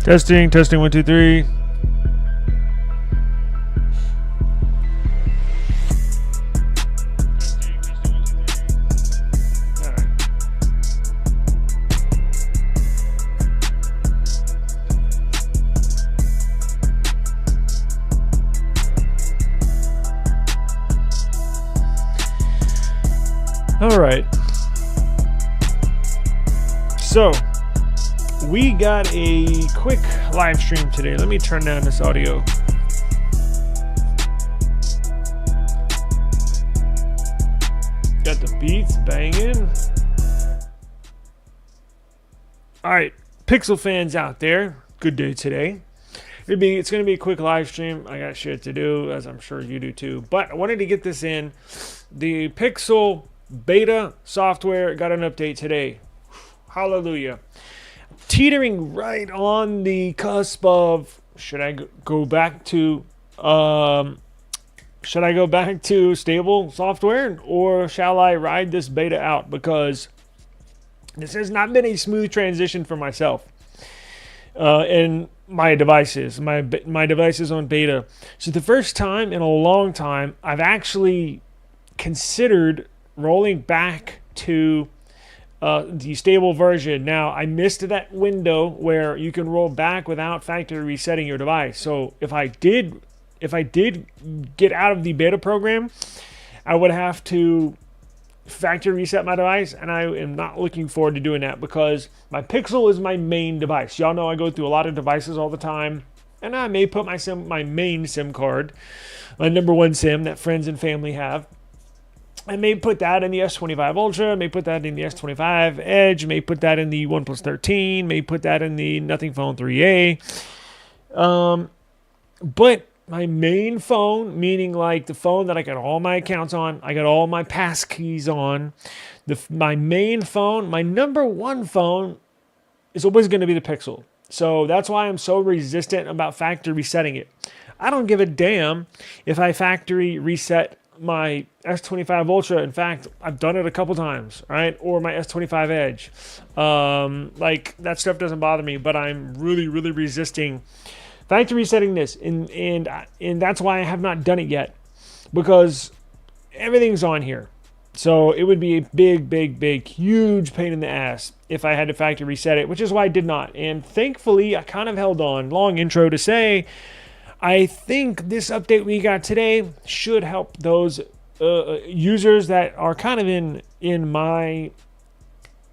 Testing, 1, 2, 3. All right. So we got a quick live stream today. Let me turn down this audio. Got the beats banging. All right, Pixel fans out there, good day today. It's going to be a quick live stream. I got shit to do, as I'm sure you do too. But I wanted to get this in. The Pixel Beta software got an update today. Hallelujah. Teetering right on the cusp of should I go back to stable software, or shall I ride this beta out, because this has not been a smooth transition for myself and my devices, my devices on beta. So the first time in a long time I've actually considered rolling back to the stable version. Now, I missed that window where you can roll back without factory resetting your device. So if I did get out of the beta program, I would have to factory reset my device, and I am not looking forward to doing that because my Pixel is my main device. Y'all know I go through a lot of devices all the time, and I may put my main SIM card, my number one SIM that friends and family have. I may put that in the S25 Ultra, may put that in the S25 Edge, may put that in the OnePlus 13, may put that in the Nothing Phone 3A. But my main phone, meaning like the phone that I got all my accounts on, I got all my pass keys on, my main phone, my number one phone is always going to be the Pixel. So that's why I'm so resistant about factory resetting it. I don't give a damn if I factory reset my S25 Ultra. In fact, I've done it a couple times, right? Or my S25 Edge. Like, that stuff doesn't bother me, but I'm really, really resisting factory resetting this. And that's why I have not done it yet, because everything's on here. So it would be a big, huge pain in the ass if I had to factory reset it, which is why I did not. And thankfully, I kind of held on. Long intro to say, I think this update we got today should help those users that are kind of in my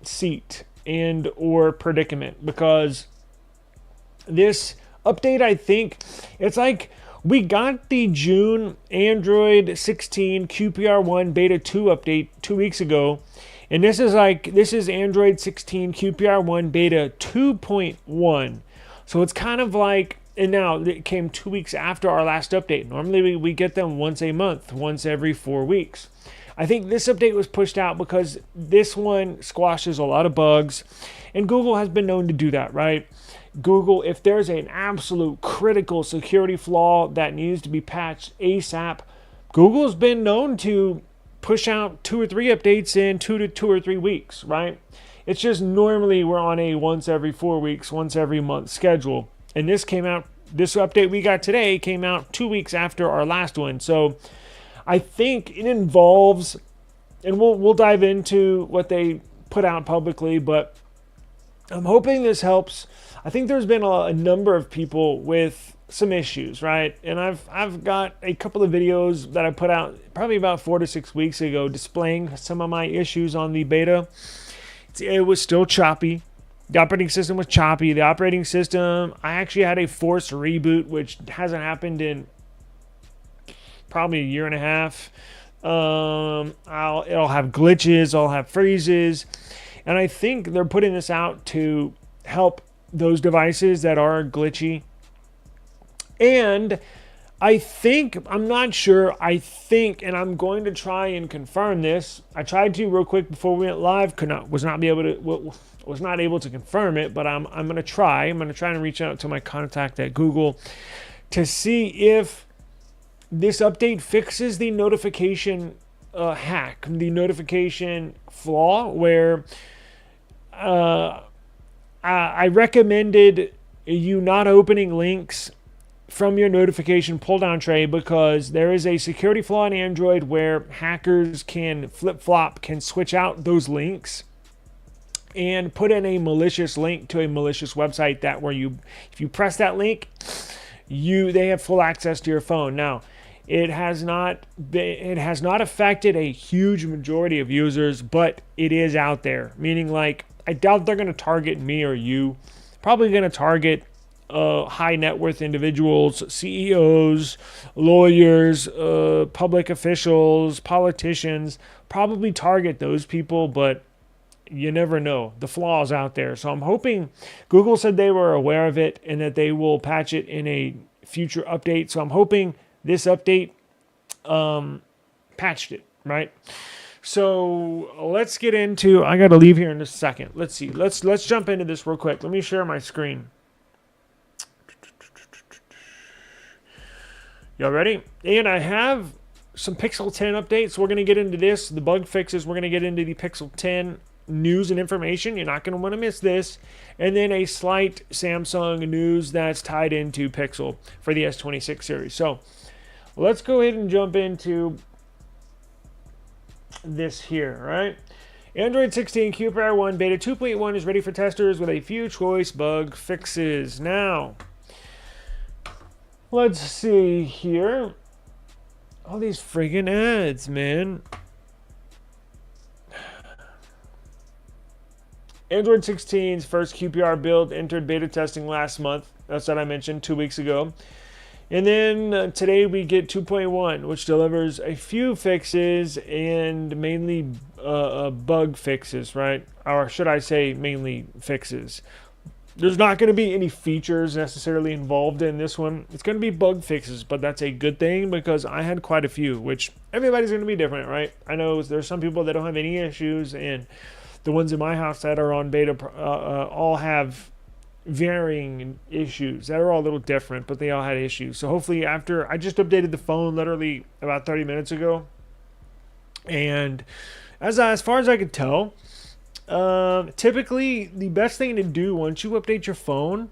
seat and or predicament, because this update, I think it's like we got the June Android 16 QPR1 Beta 2 update 2 weeks ago, and this is Android 16 QPR1 Beta 2.1. So it's kind of like, and now it came 2 weeks after our last update. Normally we get them once a month, once every 4 weeks. I think this update was pushed out because this one squashes a lot of bugs, and Google has been known to do that, right? Google, if there's an absolute critical security flaw that needs to be patched ASAP, Google's been known to push out 2 or 3 updates in 2 or 3 weeks, right? It's just normally we're on a once every 4 weeks, once every month schedule. And this update we got today came out 2 weeks after our last one. So I think it involves, and we'll dive into what they put out publicly, but I'm hoping this helps. I think there's been a number of people with some issues, right? And I've got a couple of videos that I put out probably about 4 to 6 weeks ago displaying some of my issues on the beta. It was still choppy. The operating system was choppy. The operating system, I actually had a forced reboot, which hasn't happened in probably a year and a half. It'll have glitches, I'll have freezes. And I think they're putting this out to help those devices that are glitchy. And I think, I'm not sure, and I'm going to try and confirm this. I tried to real quick before we went live, was not able to confirm it, but I'm going to try. I'm going to try and reach out to my contact at Google to see if this update fixes the notification hack, the notification flaw, where I recommended you not opening links from your notification pull down tray, because there is a security flaw in Android where hackers can flip-flop, can switch out those links and put in a malicious link to a malicious website that where if you press that link, they have full access to your phone. Now, it has not affected a huge majority of users, but it is out there. Meaning, like, I doubt they're going to target me or you. Probably going to target high net worth individuals, CEOs, lawyers, public officials, politicians. Probably target those people, but you never know. The flaws out there. So I'm hoping Google said they were aware of it and that they will patch it in a future update. So I'm hoping this update patched it, right? So let's get into, I got to leave here in a second. Let's see. Let's jump into this real quick. Let me share my screen. Y'all ready? And I have some Pixel 10 updates. We're going to get into this, the bug fixes. We're going to get into the Pixel 10 news and information. You're not going to want to miss this. And then a slight Samsung news that's tied into Pixel for the S26 series. So let's go ahead and jump into this here, right? Android 16 QPR1 Beta 2.1 is ready for testers with a few choice bug fixes. Now, let's see here. All these friggin' ads, man. Android 16's first QPR build entered beta testing last month. That's what I mentioned 2 weeks ago. And then today we get 2.1, which delivers a few fixes and mainly bug fixes, right? Or should I say mainly fixes. There's not going to be any features necessarily involved in this one. It's going to be bug fixes, but that's a good thing because I had quite a few, which everybody's going to be different, right? I know there's some people that don't have any issues, and the ones in my house that are on beta all have varying issues that are all a little different, but they all had issues. So hopefully, after I just updated the phone literally about 30 minutes ago, and as far as I could tell, typically the best thing to do once you update your phone,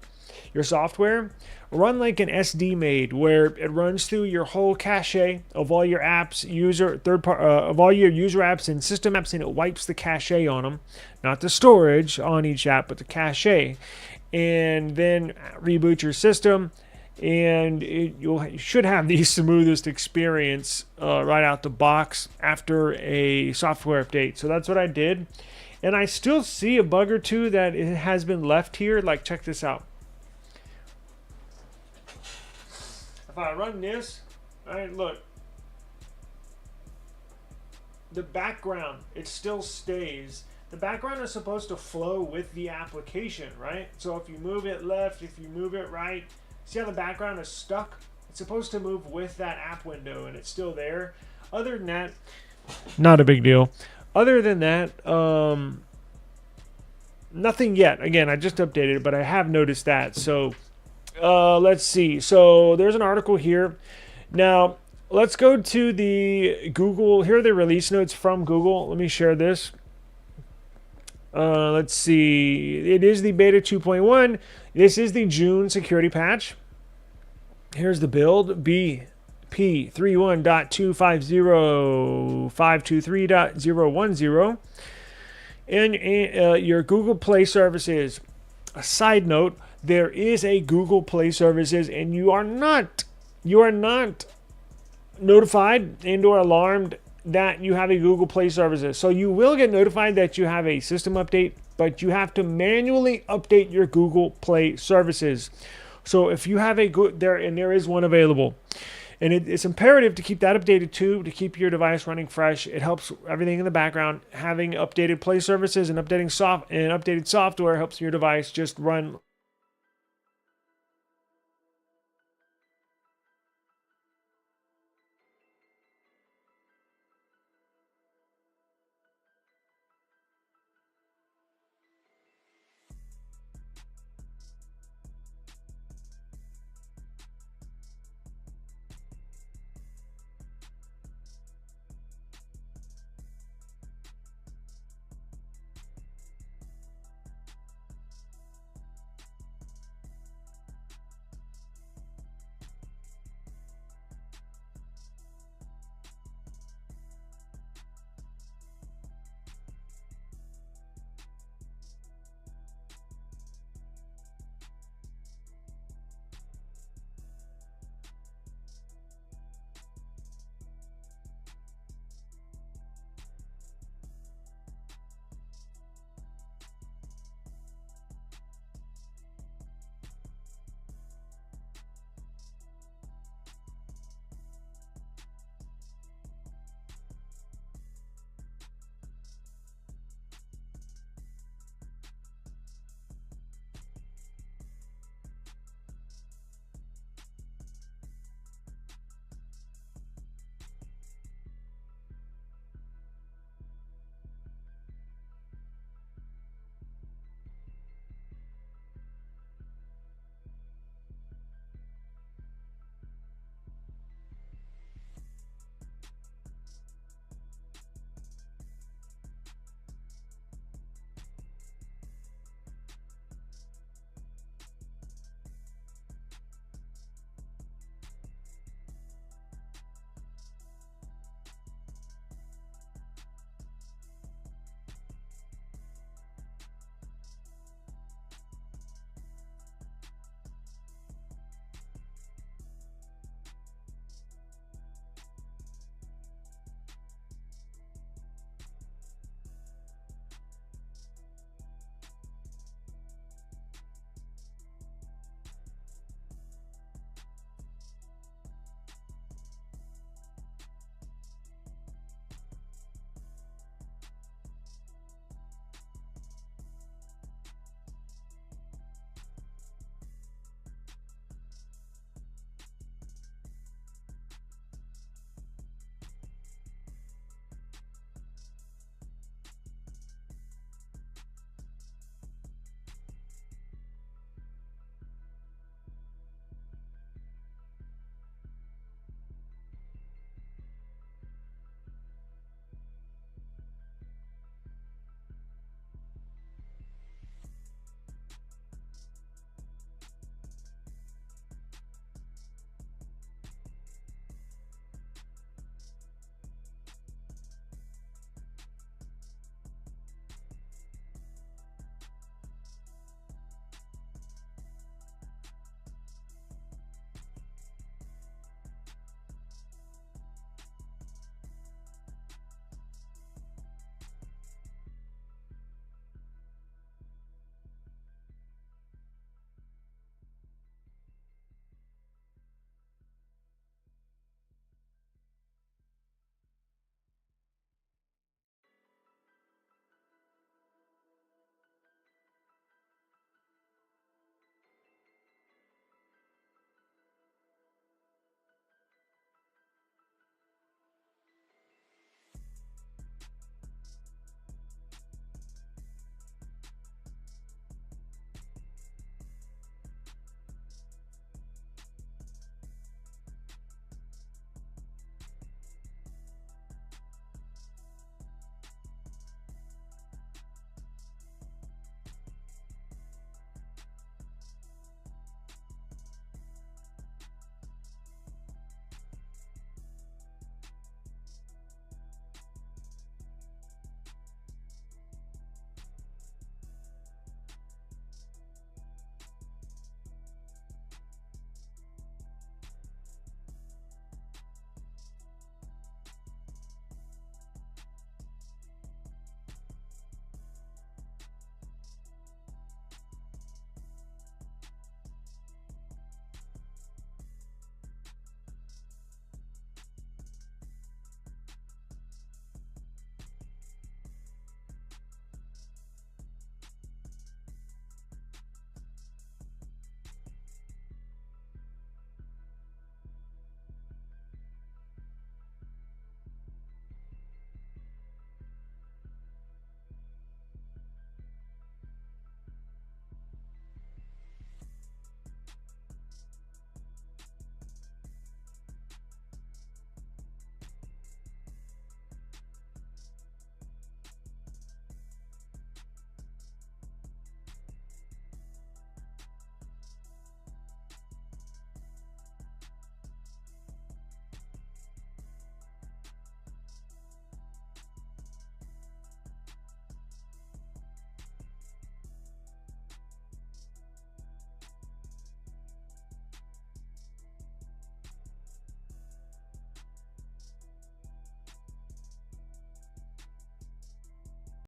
your software, run like an SD made where it runs through your whole cache of all your apps, of all your user apps and system apps, and it wipes the cache on them, not the storage on each app, but the cache, and then reboot your system, and you should have the smoothest experience right out the box after a software update. So that's what I did. And I still see a bug or two that it has been left here. Like, check this out. If I run this, all right, look. The background, it still stays. The background is supposed to flow with the application, right? So if you move it left, if you move it right, see how the background is stuck? It's supposed to move with that app window, and it's still there. Other than that, not a big deal. Other than that, nothing yet. Again, I just updated it, but I have noticed that. So let's see. So there's an article here. Now, let's go to the Google. Here are the release notes from Google. Let me share this. Let's see. It is the beta 2.1. This is the June security patch. Here's the build. BP31.250.523.010. And your Google Play services. A side note, there is a Google Play services, and you are not notified and or alarmed that you have a Google Play services. So you will get notified that you have a system update, but you have to manually update your Google Play services. So if you have there is one available. And it's imperative to keep that updated too, to keep your device running fresh. It helps everything in the background. Having updated Play services and updated software helps your device just run